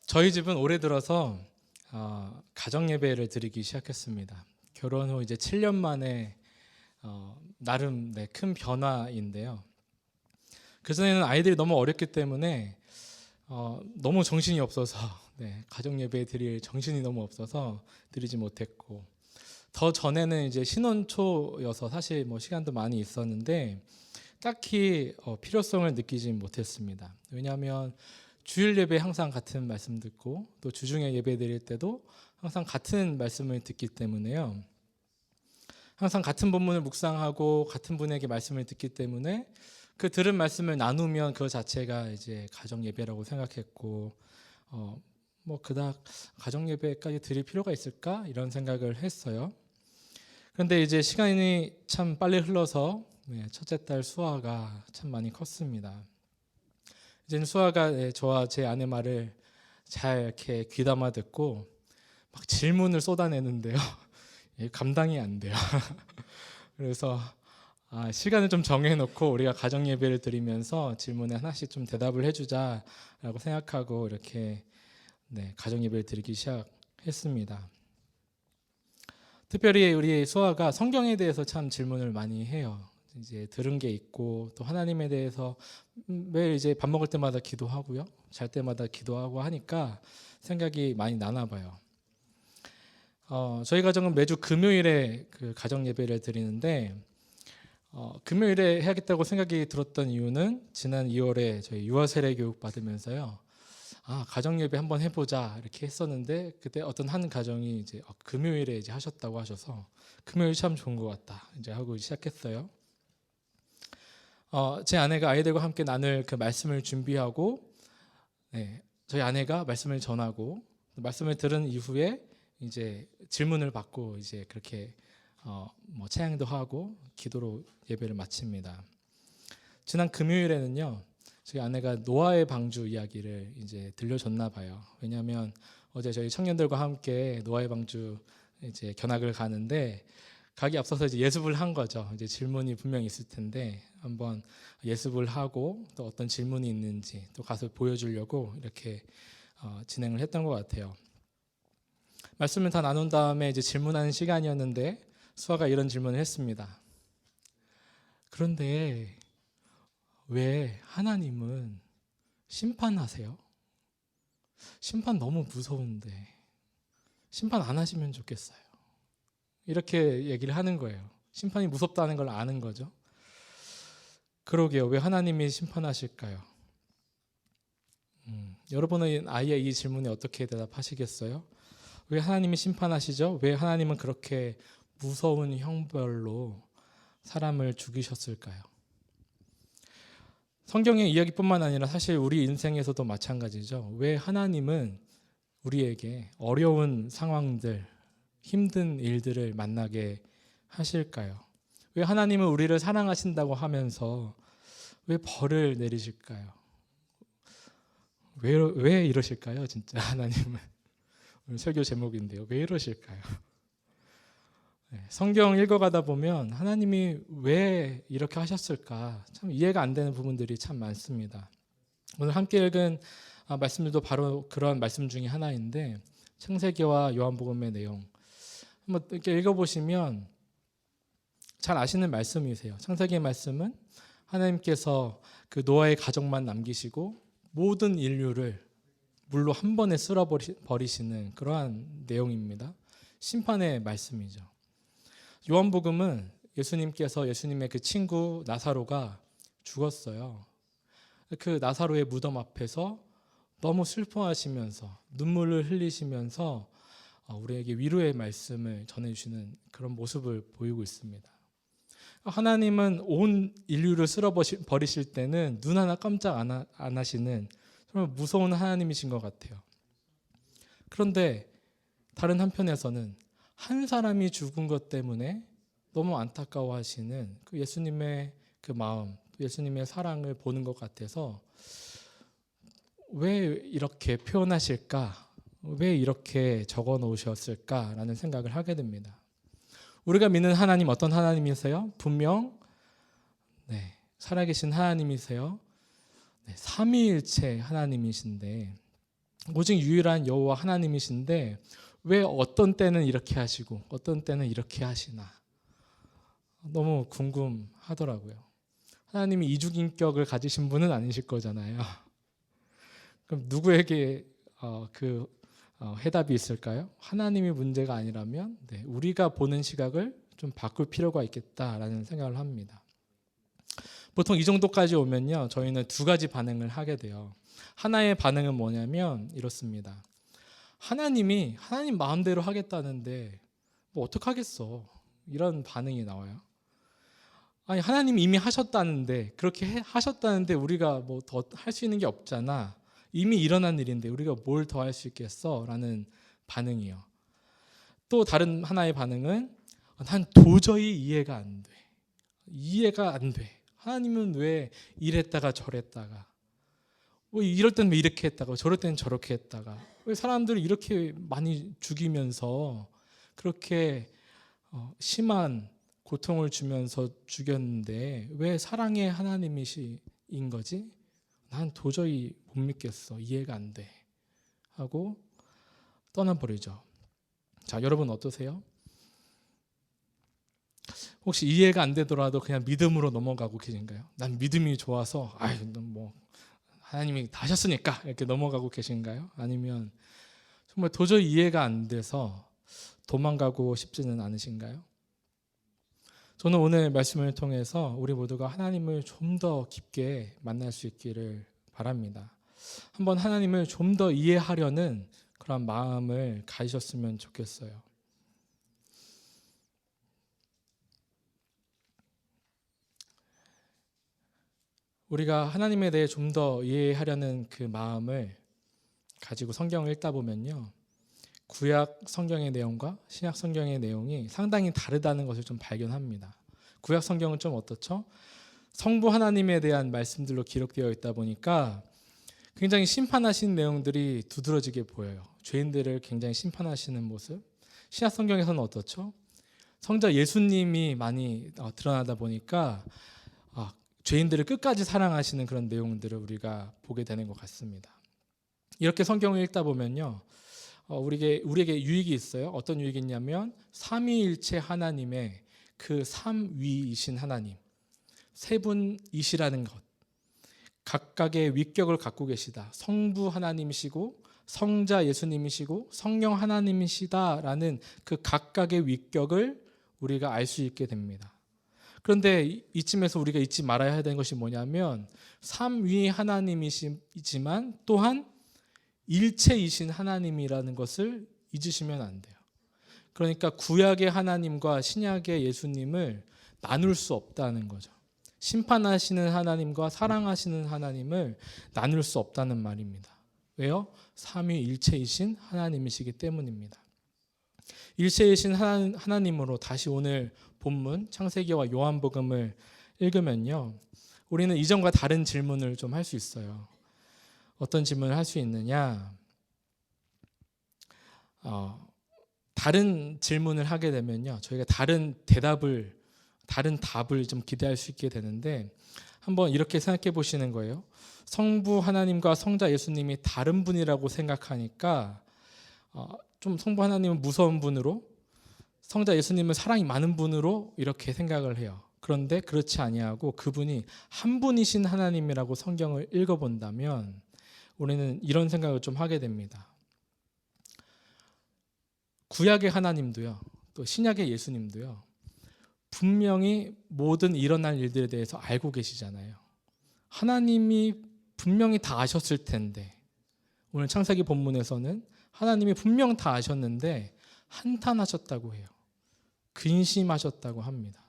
저희 집은 올해 들어서 가정 예배를 드리기 시작했습니다. 결혼 후 이제 7년 만에 나름 큰 변화인데요. 그전에는 아이들이 너무 어렸기 때문에 너무 정신이 없어서 가정 예배 드릴 정신이 너무 없어서 드리지 못했고, 더 전에는 이제 신혼 초여서 사실 뭐 시간도 많이 있었는데 딱히 필요성을 느끼지 못했습니다. 왜냐하면 주일 예배 항상 같은 말씀 듣고 또 주중에 예배 드릴 때도 항상 같은 말씀을 듣기 때문에요. 항상 같은 본문을 묵상하고 같은 분에게 말씀을 듣기 때문에 그 들은 말씀을 나누면 그 자체가 이제 가정 예배라고 생각했고, 뭐 그닥 가정 예배까지 드릴 필요가 있을까 이런 생각을 했어요. 그런데 이제 시간이 참 빨리 흘러서 첫째 딸 수아가 참 많이 컸습니다. 이제는 수아가 저와 제 아내 말을 잘 이렇게 귀담아 듣고 막 질문을 쏟아내는데요. 감당이 안 돼요. 그래서 시간을 좀 정해놓고 우리가 가정 예배를 드리면서 질문에 하나씩 좀 대답을 해주자라고 생각하고 이렇게 가정 예배를 드리기 시작했습니다. 특별히 우리 수아가 성경에 대해서 참 질문을 많이 해요. 이제 들은 게 있고 또 하나님에 대해서 매일 이제 밥 먹을 때마다 기도하고요, 잘 때마다 기도하고 하니까 생각이 많이 나나 봐요. 저희 가정은 매주 금요일에 그 가정 예배를 드리는데 금요일에 해야겠다고 생각이 들었던 이유는 지난 2월에 저희 유아 세례 교육 받으면서요, 가정 예배 한번 해보자 이렇게 했었는데 그때 어떤 한 가정이 이제 금요일에 이제 하셨다고 하셔서 금요일 참 좋은 것 같다 이제 하고 시작했어요. 제 아내가 아이들과 함께 나눌 그 말씀을 준비하고, 저희 아내가 말씀을 전하고 말씀을 들은 이후에 이제 질문을 받고 이제 그렇게 뭐 찬양도 하고 기도로 예배를 마칩니다. 지난 금요일에는요, 저희 아내가 노아의 방주 이야기를 이제 들려줬나 봐요. 왜냐하면 어제 저희 청년들과 함께 노아의 방주 이제 견학을 가는데 가기 앞서서 이제 예습을 한 거죠. 이제 질문이 분명히 있을 텐데 한번 예습을 하고 또 어떤 질문이 있는지 또 가서 보여주려고 이렇게 진행을 했던 것 같아요. 말씀을 다 나눈 다음에 이제 질문하는 시간이었는데 수아가 이런 질문을 했습니다. 그런데 왜 하나님은 심판하세요? 심판 너무 무서운데 심판 안 하시면 좋겠어요. 이렇게 얘기를 하는 거예요. 심판이 무섭다는 걸 아는 거죠. 그러게요. 왜 하나님이 심판하실까요? 여러분은 아이의 이 질문에 어떻게 대답하시겠어요? 왜 하나님이 심판하시죠? 왜 하나님은 그렇게 무서운 형벌로 사람을 죽이셨을까요? 성경의 이야기뿐만 아니라 사실 우리 인생에서도 마찬가지죠. 왜 하나님은 우리에게 어려운 상황들, 힘든 일들을 만나게 하실까요? 왜 하나님은 우리를 사랑하신다고 하면서 왜 벌을 내리실까요? 왜 이러실까요? 진짜 하나님은. 오늘 설교 제목인데요. 왜 이러실까요? 성경 읽어가다 보면 하나님이 왜 이렇게 하셨을까 참 이해가 안 되는 부분들이 참 많습니다. 오늘 함께 읽은 말씀들도 바로 그런 말씀 중에 하나인데 창세기와 요한복음의 내용 한번 이렇게 읽어보시면 잘 아시는 말씀이세요. 창세기의 말씀은 하나님께서 그 노아의 가족만 남기시고 모든 인류를 물로 한 번에 쓸어버리시는 그러한 내용입니다. 심판의 말씀이죠. 요한복음은 예수님의 그 친구 나사로가 죽었어요. 그 나사로의 무덤 앞에서 너무 슬퍼하시면서 눈물을 흘리시면서 우리에게 위로의 말씀을 전해주시는 그런 모습을 보이고 있습니다. 하나님은 온 인류를 쓸어버리실 때는 눈 하나 깜짝 안 하시는 정말 무서운 하나님이신 것 같아요. 그런데 다른 한편에서는 한 사람이 죽은 것 때문에 너무 안타까워하시는 그 예수님의 그 마음, 예수님의 사랑을 보는 것 같아서 왜 이렇게 표현하실까? 왜 이렇게 적어 놓으셨을까라는 생각을 하게 됩니다. 우리가 믿는 하나님 어떤 하나님이세요? 분명 살아계신 하나님이세요. 삼위일체 하나님이신데 오직 유일한 여호와 하나님이신데 왜 어떤 때는 이렇게 하시고 어떤 때는 이렇게 하시나 너무 궁금하더라고요. 하나님이 이중인격을 가지신 분은 아니실 거잖아요. 그럼 누구에게 해답이 있을까요? 하나님이 문제가 아니라면 우리가 보는 시각을 좀 바꿀 필요가 있겠다라는 생각을 합니다. 보통 이 정도까지 오면요, 저희는 두 가지 반응을 하게 돼요. 하나의 반응은 뭐냐면 이렇습니다. 하나님 마음대로 하겠다는데 뭐 어떡하겠어, 이런 반응이 나와요. 아니, 하나님이 이미 하셨다는데, 그렇게 하셨다는데 우리가 뭐 더 할 수 있는 게 없잖아. 이미 일어난 일인데 우리가 뭘 더 할 수 있겠어? 라는 반응이요. 또 다른 하나의 반응은 난 도저히 이해가 안 돼. 이해가 안 돼. 하나님은 왜 이랬다가 저랬다가, 왜 이럴 땐 왜 이렇게 했다가 저럴 땐 저렇게 했다가, 왜 사람들을 이렇게 많이 죽이면서 그렇게 심한 고통을 주면서 죽였는데 왜 사랑의 하나님이신 거지? 난 도저히 못 믿겠어. 이해가 안 돼. 하고 떠나버리죠. 자, 여러분 어떠세요? 혹시 이해가 안 되더라도 그냥 믿음으로 넘어가고 계신가요? 난 믿음이 좋아서 뭐 하나님이 다 하셨으니까 이렇게 넘어가고 계신가요? 아니면 정말 도저히 이해가 안 돼서 도망가고 싶지는 않으신가요? 저는 오늘 말씀을 통해서 우리 모두가 하나님을 좀 더 깊게 만날 수 있기를 바랍니다. 한번 하나님을 좀 더 이해하려는 그런 마음을 가지셨으면 좋겠어요. 우리가 하나님에 대해 좀 더 이해하려는 그 마음을 가지고 성경을 읽다 보면요, 구약 성경의 내용과 신약 성경의 내용이 상당히 다르다는 것을 좀 발견합니다. 구약 성경은 좀 어떻죠? 성부 하나님에 대한 말씀들로 기록되어 있다 보니까 굉장히 심판하신 내용들이 두드러지게 보여요. 죄인들을 굉장히 심판하시는 모습. 신약 성경에서는 어떻죠? 성자 예수님이 많이 드러나다 보니까 죄인들을 끝까지 사랑하시는 그런 내용들을 우리가 보게 되는 것 같습니다. 이렇게 성경을 읽다 보면요, 우리에게 유익이 있어요. 어떤 유익이 있냐면 삼위일체 하나님의 그 삼위이신 하나님, 세 분이시라는 것, 각각의 위격을 갖고 계시다. 성부 하나님이시고 성자 예수님이시고 성령 하나님이시다라는 그 각각의 위격을 우리가 알 수 있게 됩니다. 그런데 이쯤에서 우리가 잊지 말아야 되는 것이 뭐냐면 삼위 하나님이시지만 또한 일체이신 하나님이라는 것을 잊으시면 안 돼요. 그러니까 구약의 하나님과 신약의 예수님을 나눌 수 없다는 거죠. 심판하시는 하나님과 사랑하시는 하나님을 나눌 수 없다는 말입니다. 왜요? 삼위일체이신 하나님이시기 때문입니다. 일체이신 하나님으로 다시 오늘 본문 창세기와 요한복음을 읽으면요, 우리는 이전과 다른 질문을 좀 할 수 있어요. 어떤 질문을 할 수 있느냐? 다른 질문을 하게 되면요, 저희가 다른 답을 좀 기대할 수 있게 되는데, 한번 이렇게 생각해 보시는 거예요. 성부 하나님과 성자 예수님이 다른 분이라고 생각하니까 좀 성부 하나님은 무서운 분으로, 성자 예수님은 사랑이 많은 분으로 이렇게 생각을 해요. 그런데 그렇지 아니하고 그분이 한 분이신 하나님이라고 성경을 읽어본다면 우리는 이런 생각을 좀 하게 됩니다. 구약의 하나님도요, 또 신약의 예수님도요, 분명히 모든 일어날 일들에 대해서 알고 계시잖아요. 하나님이 분명히 다 아셨을 텐데, 오늘 창세기 본문에서는 하나님이 분명 다 아셨는데 한탄하셨다고 해요. 근심하셨다고 합니다.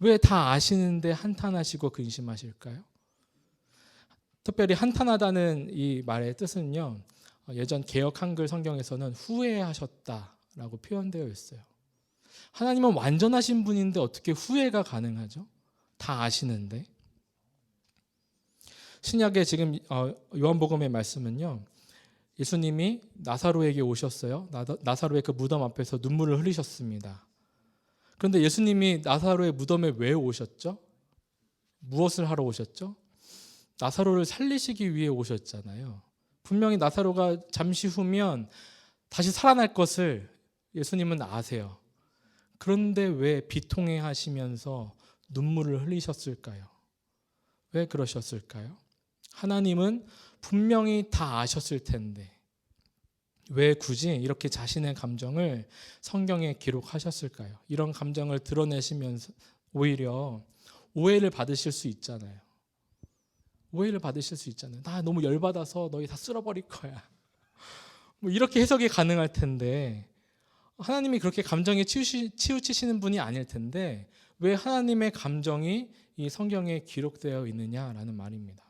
왜 다 아시는데 한탄하시고 근심하실까요? 특별히 한탄하다는 이 말의 뜻은요, 예전 개역 한글 성경에서는 후회하셨다라고 표현되어 있어요. 하나님은 완전하신 분인데 어떻게 후회가 가능하죠? 다 아시는데. 신약의 지금 요한복음의 말씀은요, 예수님이 나사로에게 오셨어요. 나사로의 그 무덤 앞에서 눈물을 흘리셨습니다. 그런데 예수님이 나사로의 무덤에 왜 오셨죠? 무엇을 하러 오셨죠? 나사로를 살리시기 위해 오셨잖아요. 분명히 나사로가 잠시 후면 다시 살아날 것을 예수님은 아세요. 그런데 왜 비통해 하시면서 눈물을 흘리셨을까요? 왜 그러셨을까요? 하나님은 분명히 다 아셨을 텐데 왜 굳이 이렇게 자신의 감정을 성경에 기록하셨을까요? 이런 감정을 드러내시면서 오히려 오해를 받으실 수 있잖아요. 오해를 받으실 수 있잖아요. 나 너무 열받아서 너희 다 쓸어버릴 거야. 뭐 이렇게 해석이 가능할 텐데 하나님이 그렇게 감정에 치우치시는 분이 아닐 텐데 왜 하나님의 감정이 이 성경에 기록되어 있느냐라는 말입니다.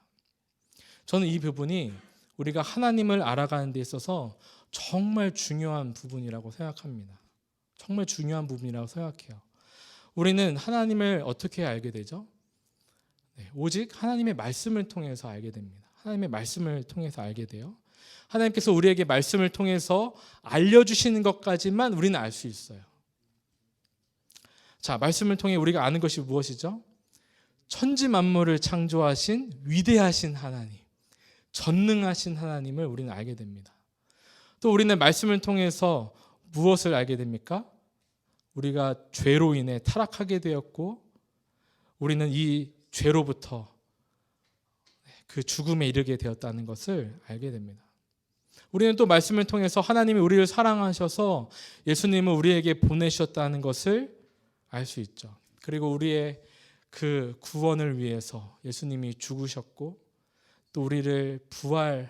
저는 이 부분이 우리가 하나님을 알아가는 데 있어서 정말 중요한 부분이라고 생각합니다. 정말 중요한 부분이라고 생각해요. 우리는 하나님을 어떻게 알게 되죠? 오직 하나님의 말씀을 통해서 알게 됩니다. 하나님의 말씀을 통해서 알게 돼요. 하나님께서 우리에게 말씀을 통해서 알려주시는 것까지만 우리는 알 수 있어요. 자, 말씀을 통해 우리가 아는 것이 무엇이죠? 천지 만물을 창조하신 위대하신 하나님, 전능하신 하나님을 우리는 알게 됩니다. 또 우리는 말씀을 통해서 무엇을 알게 됩니까? 우리가 죄로 인해 타락하게 되었고 우리는 이 죄로부터 그 죽음에 이르게 되었다는 것을 알게 됩니다. 우리는 또 말씀을 통해서 하나님이 우리를 사랑하셔서 예수님을 우리에게 보내셨다는 것을 알 수 있죠. 그리고 우리의 그 구원을 위해서 예수님이 죽으셨고 또 우리를 부활의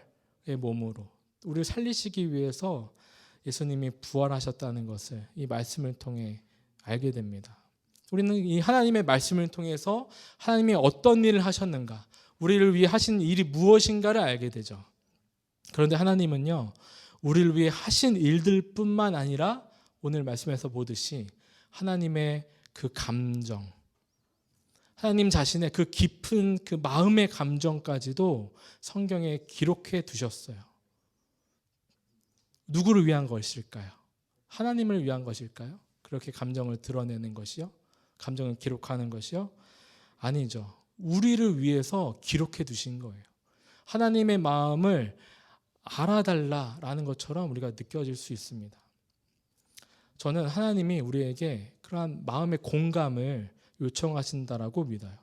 몸으로 우리를 살리시기 위해서 예수님이 부활하셨다는 것을 이 말씀을 통해 알게 됩니다. 우리는 이 하나님의 말씀을 통해서 하나님이 어떤 일을 하셨는가, 우리를 위해 하신 일이 무엇인가를 알게 되죠. 그런데 하나님은요, 우리를 위해 하신 일들뿐만 아니라 오늘 말씀에서 보듯이 하나님의 그 감정, 하나님 자신의 그 깊은 그 마음의 감정까지도 성경에 기록해 두셨어요. 누구를 위한 것일까요? 하나님을 위한 것일까요? 그렇게 감정을 드러내는 것이요? 감정을 기록하는 것이요? 아니죠. 우리를 위해서 기록해 두신 거예요. 하나님의 마음을 알아달라라는 것처럼 우리가 느껴질 수 있습니다. 저는 하나님이 우리에게 그러한 마음의 공감을 요청하신다라고 믿어요.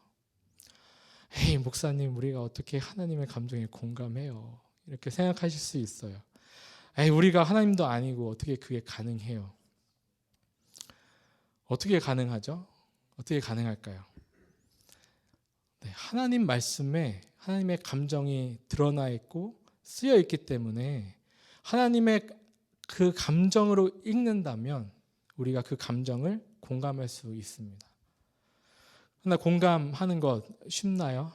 에이, 목사님, 우리가 어떻게 하나님의 감정에 공감해요? 이렇게 생각하실 수 있어요. 에이, 우리가 하나님도 아니고 어떻게 그게 가능해요? 어떻게 가능하죠? 어떻게 가능할까요? 네, 하나님 말씀에 하나님의 감정이 드러나 있고 쓰여 있기 때문에 하나님의 그 감정으로 읽는다면 우리가 그 감정을 공감할 수 있습니다. 그러나 공감하는 것 쉽나요?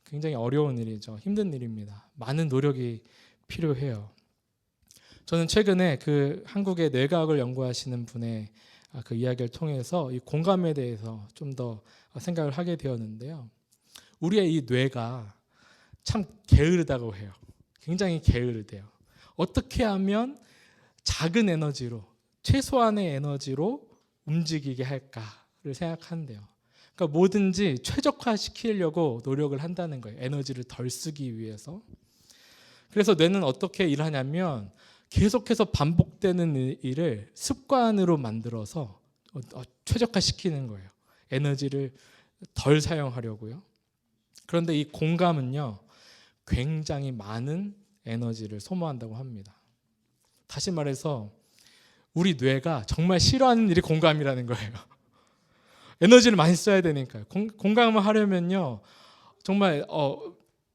굉장히 어려운 일이죠. 힘든 일입니다. 많은 노력이 필요해요. 저는 최근에 그 한국의 뇌과학을 연구하시는 분의 그 이야기를 통해서 이 공감에 대해서 좀 더 생각을 하게 되었는데요. 우리의 이 뇌가 참 게으르다고 해요. 굉장히 게으르대요. 어떻게 하면 작은 에너지로, 최소한의 에너지로 움직이게 할까를 생각한대요. 그러니까 뭐든지 최적화시키려고 노력을 한다는 거예요. 에너지를 덜 쓰기 위해서. 그래서 뇌는 어떻게 일하냐면 계속해서 반복되는 일을 습관으로 만들어서 최적화시키는 거예요. 에너지를 덜 사용하려고요. 그런데 이 공감은요, 굉장히 많은 에너지를 소모한다고 합니다. 다시 말해서 우리 뇌가 정말 싫어하는 일이 공감이라는 거예요. 에너지를 많이 써야 되니까요. 공감을 하려면요, 정말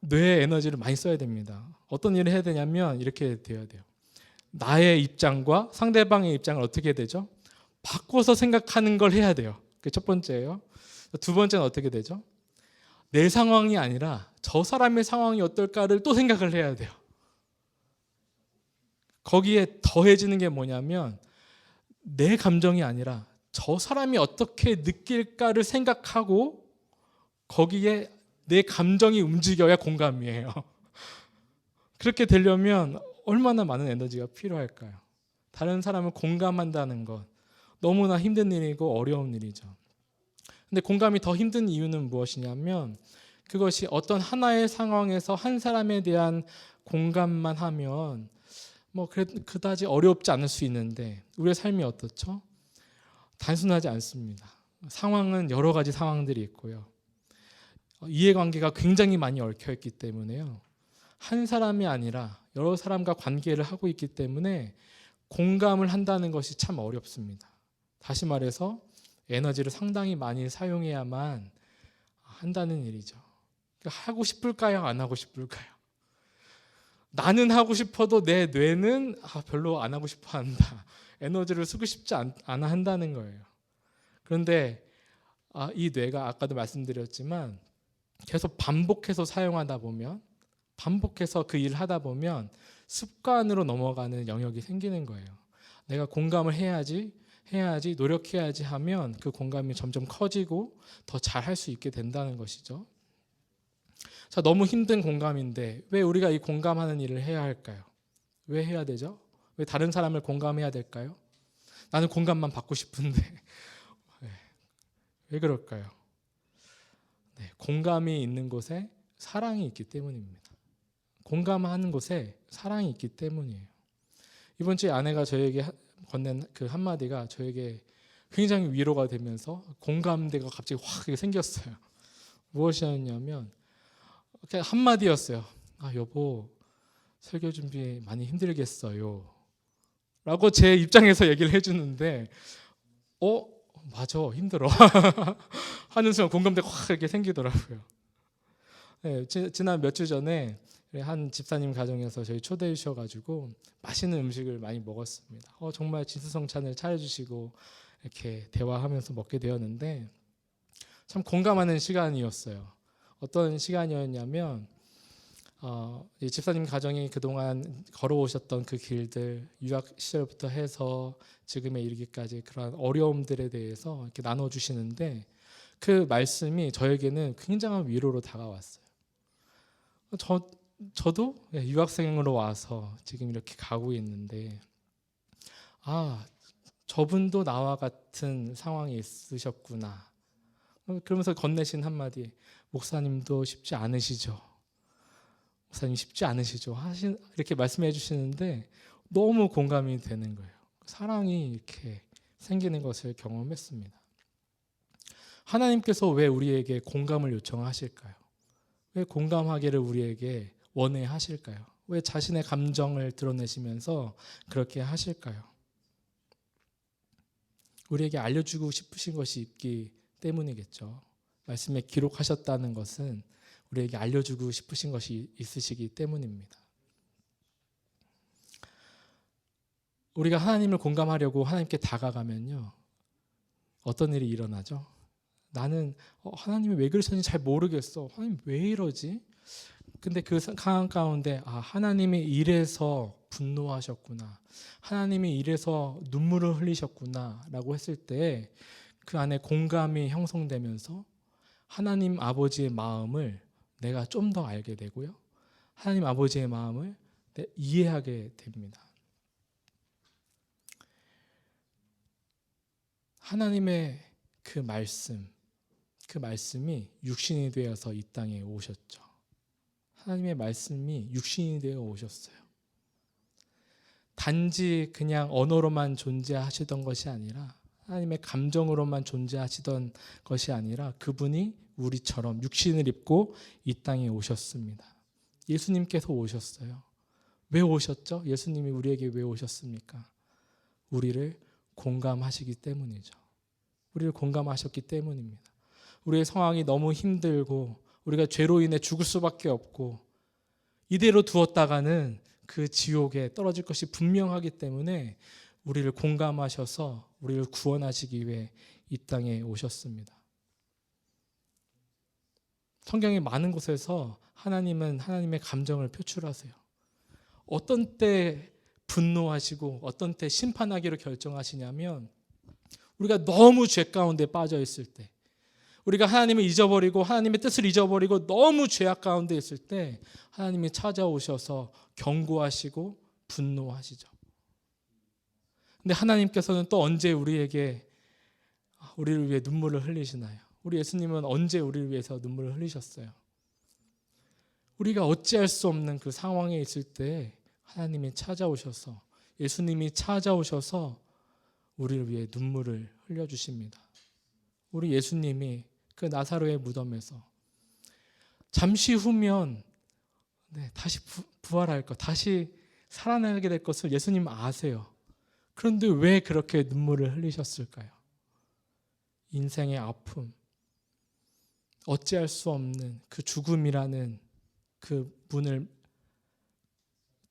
뇌의 에너지를 많이 써야 됩니다. 어떤 일을 해야 되냐면 이렇게 돼야 돼요. 나의 입장과 상대방의 입장을 어떻게 해야 되죠? 바꿔서 생각하는 걸 해야 돼요. 그게 첫 번째예요. 두 번째는 어떻게 되죠? 내 상황이 아니라 저 사람의 상황이 어떨까를 또 생각을 해야 돼요. 거기에 더해지는 게 뭐냐면 내 감정이 아니라 저 사람이 어떻게 느낄까를 생각하고 거기에 내 감정이 움직여야 공감이에요. 그렇게 되려면 얼마나 많은 에너지가 필요할까요? 다른 사람을 공감한다는 것 너무나 힘든 일이고 어려운 일이죠. 근데 공감이 더 힘든 이유는 무엇이냐면 그것이 어떤 하나의 상황에서 한 사람에 대한 공감만 하면 뭐 그다지 어렵지 않을 수 있는데 우리의 삶이 어떻죠? 단순하지 않습니다. 상황은 여러 가지 상황들이 있고요. 이해관계가 굉장히 많이 얽혀 있기 때문에요. 한 사람이 아니라 여러 사람과 관계를 하고 있기 때문에 공감을 한다는 것이 참 어렵습니다. 다시 말해서 에너지를 상당히 많이 사용해야만 한다는 일이죠. 하고 싶을까요? 안 하고 싶을까요? 나는 하고 싶어도 내 뇌는 별로 안 하고 싶어 한다. 에너지를 쓰고 싶지 않아 한다는 거예요. 그런데 이 뇌가 아까도 말씀드렸지만 계속 반복해서 사용하다 보면, 반복해서 그 일을 하다 보면 습관으로 넘어가는 영역이 생기는 거예요. 내가 공감을 해야지 노력해야지 하면 그 공감이 점점 커지고 더 잘할 수 있게 된다는 것이죠. 자, 너무 힘든 공감인데 왜 우리가 이 공감하는 일을 해야 할까요? 왜 해야 되죠? 왜 다른 사람을 공감해야 될까요? 나는 공감만 받고 싶은데 왜 그럴까요? 네, 공감이 있는 곳에 사랑이 있기 때문입니다. 공감하는 곳에 사랑이 있기 때문이에요. 이번 주에 아내가 저에게 건넨 그 한마디가 저에게 굉장히 위로가 되면서 공감대가 갑자기 확 생겼어요. 무엇이었냐면 그냥 한마디였어요. 여보, 설교 준비 많이 힘들겠어요 라고 제 입장에서 얘기를 해주는데 맞아, 힘들어 하는 순간 공감대가 확 이렇게 생기더라고요. 네, 지난 몇 주 전에 한 집사님 가정에서 저희 초대해 주셔가지고 맛있는 음식을 많이 먹었습니다. 정말 진수성찬을 차려주시고 이렇게 대화하면서 먹게 되었는데 참 공감하는 시간이었어요. 어떤 시간이었냐면 이 집사님 가정이 그동안 걸어오셨던 그 길들, 유학 시절부터 해서 지금에 이르기까지 그런 어려움들에 대해서 이렇게 나눠주시는데 그 말씀이 저에게는 굉장한 위로로 다가왔어요. 저도 유학생으로 와서 지금 이렇게 가고 있는데 저분도 나와 같은 상황이 있으셨구나. 그러면서 건네신 한마디, 목사님도 쉽지 않으시죠? 목사님 쉽지 않으시죠? 이렇게 말씀해 주시는데 너무 공감이 되는 거예요. 사랑이 이렇게 생기는 것을 경험했습니다. 하나님께서 왜 우리에게 공감을 요청하실까요? 왜 공감하기를 우리에게 원해 하실까요? 왜 자신의 감정을 드러내시면서 그렇게 하실까요? 우리에게 알려주고 싶으신 것이 있기 때문이겠죠. 말씀에 기록하셨다는 것은 우리에게 알려주고 싶으신 것이 있으시기 때문입니다. 우리가 하나님을 공감하려고 하나님께 다가가면요, 어떤 일이 일어나죠? 나는 하나님이 왜 그러셨는지 잘 모르겠어. 하나님 왜 이러지? 근데 그 상황 가운데 하나님이 이래서 분노하셨구나, 하나님이 이래서 눈물을 흘리셨구나 라고 했을 때 그 안에 공감이 형성되면서 하나님 아버지의 마음을 내가 좀 더 알게 되고요, 하나님 아버지의 마음을 이해하게 됩니다. 하나님의 그 말씀이 육신이 되어서 이 땅에 오셨죠. 하나님의 말씀이 육신이 되어 오셨어요. 단지 그냥 언어로만 존재하시던 것이 아니라, 하나님의 감정으로만 존재하시던 것이 아니라 그분이 우리처럼 육신을 입고 이 땅에 오셨습니다. 예수님께서 오셨어요. 왜 오셨죠? 예수님이 우리에게 왜 오셨습니까? 우리를 공감하시기 때문이죠. 우리를 공감하셨기 때문입니다. 우리의 상황이 너무 힘들고 우리가 죄로 인해 죽을 수밖에 없고 이대로 두었다가는 그 지옥에 떨어질 것이 분명하기 때문에 우리를 공감하셔서 우리를 구원하시기 위해 이 땅에 오셨습니다. 성경의 많은 곳에서 하나님은 하나님의 감정을 표출하세요. 어떤 때 분노하시고 어떤 때 심판하기로 결정하시냐면 우리가 너무 죄 가운데 빠져 있을 때, 우리가 하나님을 잊어버리고 하나님의 뜻을 잊어버리고 너무 죄악 가운데 있을 때 하나님이 찾아오셔서 경고하시고 분노하시죠. 근데 하나님께서는 또 언제 우리를 위해 눈물을 흘리시나요? 우리 예수님은 언제 우리를 위해서 눈물을 흘리셨어요? 우리가 어찌할 수 없는 그 상황에 있을 때 하나님이 찾아오셔서, 예수님이 찾아오셔서 우리를 위해 눈물을 흘려주십니다. 우리 예수님이 그 나사로의 무덤에서 잠시 후면 다시 부활할 것, 다시 살아나게 될 것을 예수님 아세요. 그런데 왜 그렇게 눈물을 흘리셨을까요? 인생의 아픔, 어찌할 수 없는 그 죽음이라는 그 문을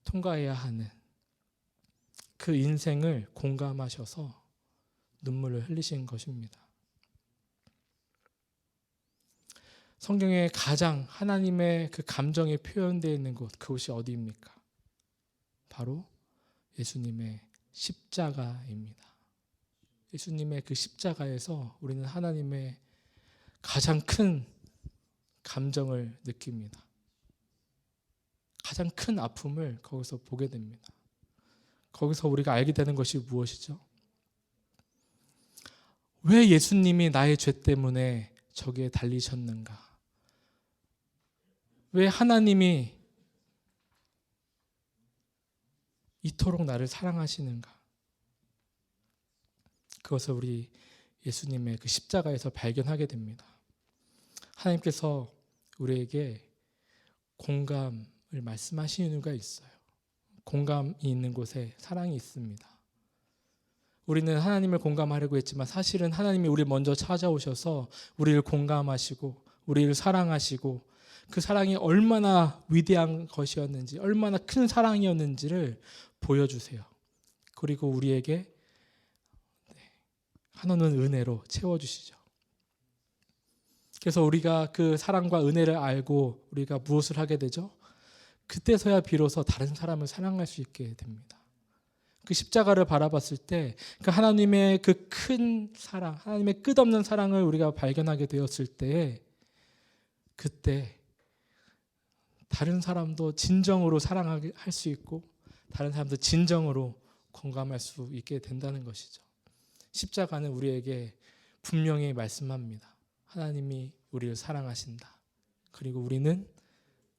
통과해야 하는 그 인생을 공감하셔서 눈물을 흘리신 것입니다. 성경에 가장 하나님의 그 감정이 표현되어 있는 곳, 그곳이 어디입니까? 바로 예수님의 십자가입니다. 예수님의 그 십자가에서 우리는 하나님의 가장 큰 감정을 느낍니다. 가장 큰 아픔을 거기서 보게 됩니다. 거기서 우리가 알게 되는 것이 무엇이죠? 왜 예수님이 나의 죄 때문에 저기에 달리셨는가? 왜 하나님이 이토록 나를 사랑하시는가? 그것을 우리 예수님의 그 십자가에서 발견하게 됩니다. 하나님께서 우리에게 공감을 말씀하시는 이유가 있어요. 공감이 있는 곳에 사랑이 있습니다. 우리는 하나님을 공감하려고 했지만 사실은 하나님이 우리 먼저 찾아오셔서 우리를 공감하시고 우리를 사랑하시고 그 사랑이 얼마나 위대한 것이었는지, 얼마나 큰 사랑이었는지를 보여주세요. 그리고 우리에게 한없는 은혜로 채워주시죠. 그래서 우리가 그 사랑과 은혜를 알고 우리가 무엇을 하게 되죠? 그때서야 비로소 다른 사람을 사랑할 수 있게 됩니다. 그 십자가를 바라봤을 때 그 하나님의 그 큰 사랑, 하나님의 끝없는 사랑을 우리가 발견하게 되었을 때 그때 다른 사람도 진정으로 사랑할 수 있고 다른 사람도 진정으로 공감할 수 있게 된다는 것이죠. 십자가는 우리에게 분명히 말씀합니다. 하나님이 우리를 사랑하신다. 그리고 우리는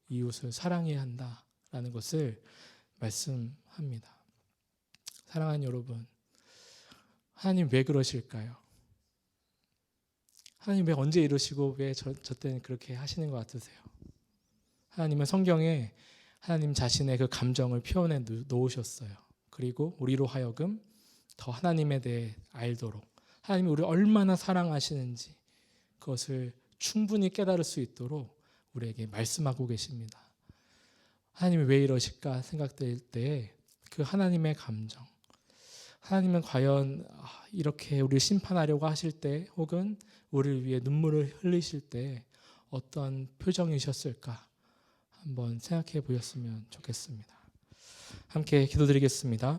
이웃을 사랑해야 한다라는 것을 말씀합니다. 사랑하는 여러분, 하나님 왜 그러실까요? 하나님 왜 언제 이러시고 왜 저 때는 그렇게 하시는 것 같으세요? 하나님은 성경에 하나님 자신의 그 감정을 표현해 놓으셨어요. 그리고 우리로 하여금 더 하나님에 대해 알도록, 하나님이 우리를 얼마나 사랑하시는지 그것을 충분히 깨달을 수 있도록 우리에게 말씀하고 계십니다. 하나님이 왜 이러실까 생각될 때 그 하나님의 감정, 하나님은 과연 이렇게 우리를 심판하려고 하실 때 혹은 우리를 위해 눈물을 흘리실 때 어떤 표정이셨을까 한번 생각해 보셨으면 좋겠습니다. 함께 기도드리겠습니다.